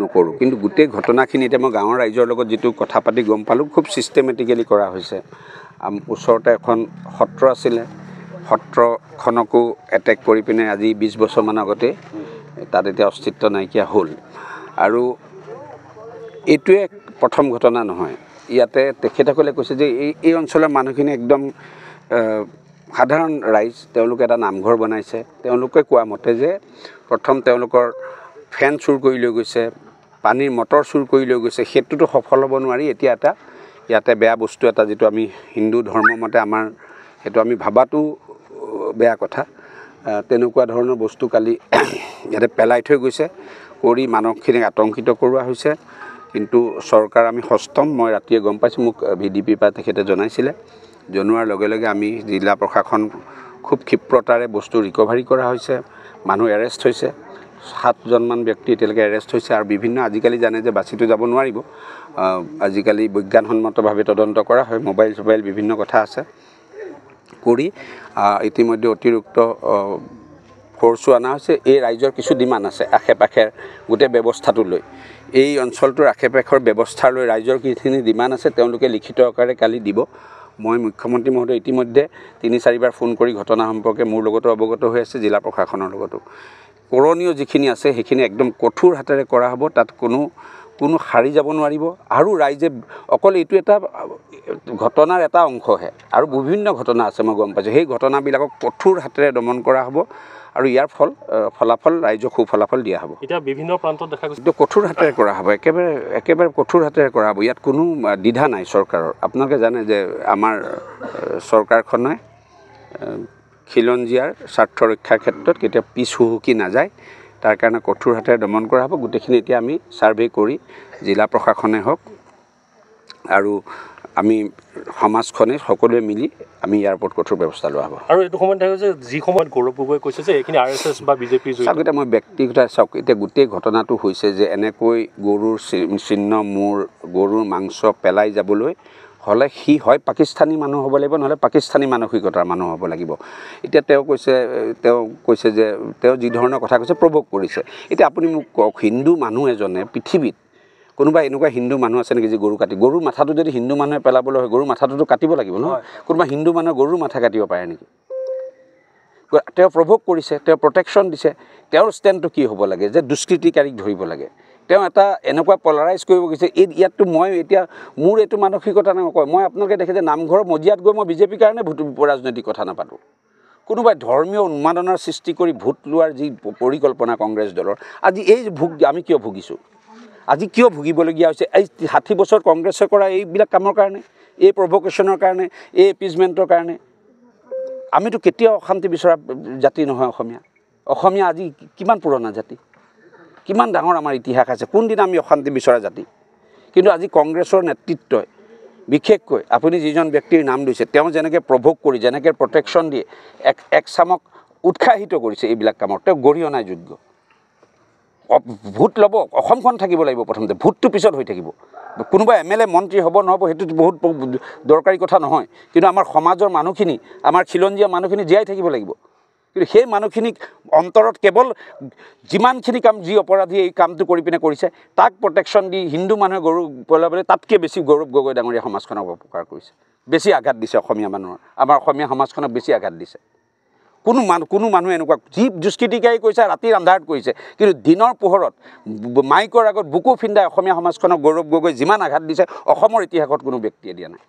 নকৰোঁ কিন্তু গোটেই ঘটনাখিনি এতিয়া মই গাঁৱৰ ৰাইজৰ লগত যিটো কথা পাতি গম পালোঁ খুব ছিষ্টেমেটিকেলি কৰা হৈছে ওচৰতে এখন সত্ৰ আছিলে সত্ৰখনকো এটেক কৰি পিনে আজি 20 বছৰমান আগতে তাত এতিয়া অস্তিত্ব নাইকিয়া হ'ল আৰু এইটোৱে প্ৰথম ঘটনা নহয় ইয়াতে তেখেতসকলে কৈছে যে এই অঞ্চলৰ মানুহখিনি একদম সাধাৰণ ৰাইজ তেওঁলোকে এটা নামঘৰ বনাইছে তেওঁলোকে কোৱা মতে যে প্ৰথম তেওঁলোকৰ ফেন চুৰ কৰি লৈ গৈছে পানীৰ মটৰ চুৰ কৰি লৈ গৈছে সেইটোতো সফল হ'ব নোৱাৰি এতিয়া এটা ইয়াতে বেয়া বস্তু এটা যিটো আমি হিন্দু ধৰ্ম মতে আমাৰ সেইটো আমি ভাবাটো বেয়া কথা তেনেকুৱা ধৰণৰ বস্তু কালি ইয়াতে পেলাই থৈ গৈছে কৰি মানুহখিনিক আতংকিত কৰোৱা হৈছে কিন্তু চৰকাৰ আমি হস্তম মই ৰাতিয়ে গম পাইছোঁ মোক ভিডিপিৰ পৰা তেখেতে জনাইছিলে জনোৱাৰ লগে লগে আমি জিলা প্ৰশাসন খুব ক্ষিপ্ৰতাৰে বস্তু ৰিকভাৰী কৰা হৈছে মানুহ এৰেষ্ট হৈছে 7জনমান ব্যক্তি এতিয়ালৈকে এৰেষ্ট হৈছে আৰু বিভিন্ন আজিকালি জানে যে বাচিটো যাব নোৱাৰিব আজিকালি বিজ্ঞানসন্মতভাৱে তদন্ত কৰা হয় মোবাইল বিভিন্ন কথা আছে কৰি ইতিমধ্যে অতিৰিক্ত ফৰ্চো অনা হৈছে এই ৰাইজৰ কিছু ডিমাণ্ড আছে আশে পাশে গোটেই ব্যৱস্থাটো লৈ এই অঞ্চলটোৰ আশে পাশৰ ব্যৱস্থা লৈ ৰাইজৰ কিখিনি ডিমাণ্ড আছে তেওঁলোকে লিখিত আকাৰে কালি দিব মই মুখ্যমন্ত্ৰী মহোদয় ইতিমধ্যে 3-4 বাৰ ফোন কৰি ঘটনা সম্পৰ্কে মোৰ লগতো অৱগত হৈ আছে জিলা প্ৰশাসনৰ লগতো কৰণীয় যিখিনি আছে সেইখিনি একদম কঠোৰ হাতেৰে কৰা হ'ব তাত কোনো হাৰি যাব নোৱাৰিব আৰু ৰাইজে অকল এইটো এটা ঘটনাৰ এটা অংশহে আৰু বিভিন্ন ঘটনা আছে মই গম পাইছোঁ সেই ঘটনাবিলাকক কঠোৰ হাতেৰে দমন কৰা হ'ব আৰু ইয়াৰ ফলাফল ৰাইজক সুফলাফল দিয়া হ'ব এতিয়া বিভিন্ন প্ৰান্তত দেখা গৈছে কঠোৰ হাতেৰে কৰা হ'ব একেবাৰে কঠোৰ হাতেৰে কৰা হ'ব ইয়াত কোনো দ্বিধা নাই চৰকাৰৰ আপোনালোকে জানে যে আমাৰ চৰকাৰখনে খিলঞ্জীয়াৰ স্বাৰ্থ ৰক্ষাৰ ক্ষেত্ৰত কেতিয়া পিছ হুহুকি নাযায় তাৰ কাৰণে কঠোৰ হাতেৰে দমন কৰা হ'ব গোটেইখিনি এতিয়া আমি ছাৰ্ভে কৰি জিলা প্ৰশাসনে হওক আৰু আমি সমাজখনে সকলোৱে মিলি আমি ইয়াৰ ওপৰত কঠোৰ ব্যৱস্থা লোৱা হ'ব আৰু এইটো সময়ত দেখা গৈছে যি সময়ত গৌৰৱ গগৈ কৈছে যে এইখিনি RSS বা বিজেপি চাওক এতিয়া মই ব্যক্তিগত চাওক এতিয়া গোটেই ঘটনাটো হৈছে যে এনেকৈ গৰুৰ চিহ্ন মূৰ গৰুৰ মাংস পেলাই যাবলৈ হ'লে সি হয় পাকিস্তানী মানুহ হ'ব লাগিব নহ'লে পাকিস্তানী মানসিকতাৰ মানুহ হ'ব লাগিব এতিয়া তেওঁ কৈছে যে তেওঁ যি ধৰণৰ কথা কৈছে প্ৰভোগ কৰিছে এতিয়া আপুনি মোক কওক হিন্দু মানুহ এজনে পৃথিৱীত কোনোবা এনেকুৱা হিন্দু মানুহ আছে নেকি যে গৰুৰ মাথাটো যদি হিন্দু মানুহে পেলাবলৈ হয় গৰুৰ মাথাটোতো কাটিব লাগিব নহয় কোনোবা হিন্দু মানুহে গৰুৰ মাথা কাটিব পাৰে নেকি তেওঁ প্ৰভোগ কৰিছে তেওঁ প্ৰটেকশ্যন দিছে তেওঁৰ ষ্টেণ্ডটো কি হ'ব লাগে যে দুষ্কৃতিকাৰীক ধৰিব লাগে তেওঁ এটা এনেকুৱা পলাৰাইজ কৰিব গৈছে ইয়াততো মই এতিয়া মোৰ এইটো মানসিকতা নকয় মই আপোনালোকে দেখে যে নামঘৰৰ মজিয়াত গৈ মই বিজেপিৰ কাৰণে ৰাজনৈতিক কথা নাপাতোঁ কোনোবাই ধৰ্মীয় উন্মাদনাৰ সৃষ্টি কৰি ভোট লোৱাৰ যি পৰিকল্পনা কংগ্ৰেছ দলৰ আজি এই আমি কিয় ভুগিছোঁ আজি কিয় ভুগিবলগীয়া হৈছে এই 60 বছৰ কংগ্ৰেছে কৰা এইবিলাক কামৰ কাৰণে এই প্ৰভোকেশ্যনৰ কাৰণে এই এপিজমেণ্টৰ কাৰণে আমিতো কেতিয়াও অশান্তি বিচৰা জাতি নহয় অসমীয়া আজি কিমান পুৰণা জাতি কিমান ডাঙৰ আমাৰ ইতিহাস আছে কোনদিনা আমি অশান্তি বিচৰা জাতি কিন্তু আজি কংগ্ৰেছৰ নেতৃত্বই বিশেষকৈ আপুনি যিজন ব্যক্তিৰ নাম লৈছে তেওঁ যেনেকৈ প্ৰভোগ কৰি যেনেকৈ প্ৰটেকশ্যন দিয়ে এক চামক উৎসাহিত কৰিছে এইবিলাক কামত তেওঁ গৰিহণাই যোগ্য ভোট ল'ব অসমখন থাকিব লাগিব প্ৰথমতে ভোটটো পিছত হৈ থাকিব কোনোবা MLA মন্ত্ৰী হ'ব নহ'ব সেইটো বহুত দৰকাৰী কথা নহয় কিন্তু আমাৰ সমাজৰ মানুহখিনি আমাৰ খিলঞ্জীয়া মানুহখিনি জীয়াই থাকিব লাগিব কিন্তু সেই মানুহখিনিক অন্তৰত কেৱল যিমানখিনি কাম যি অপৰাধী এই কামটো কৰি পিনে কৰিছে তাক প্ৰটেকশ্যন দি হিন্দু মানুহে গৰু পলাবলৈ তাতকৈ বেছি গৌৰৱ গগৈ ডাঙৰীয়া সমাজখনক অপকাৰ কৰিছে বেছি আঘাত দিছে অসমীয়া মানুহৰ আমাৰ অসমীয়া সমাজখনক বেছি আঘাত দিছে কোনো মানুহ এনেকুৱা যি দুষ্কৃতিকাৰী কৰিছে ৰাতিৰ আন্ধাৰত কৰিছে কিন্তু দিনৰ পোহৰত মাইকৰ আগত বুকু ফিন্দাই অসমীয়া সমাজখনক গৌৰৱ গগৈ যিমান আঘাত দিছে অসমৰ ইতিহাসত কোনো ব্যক্তিয়ে দিয়া নাই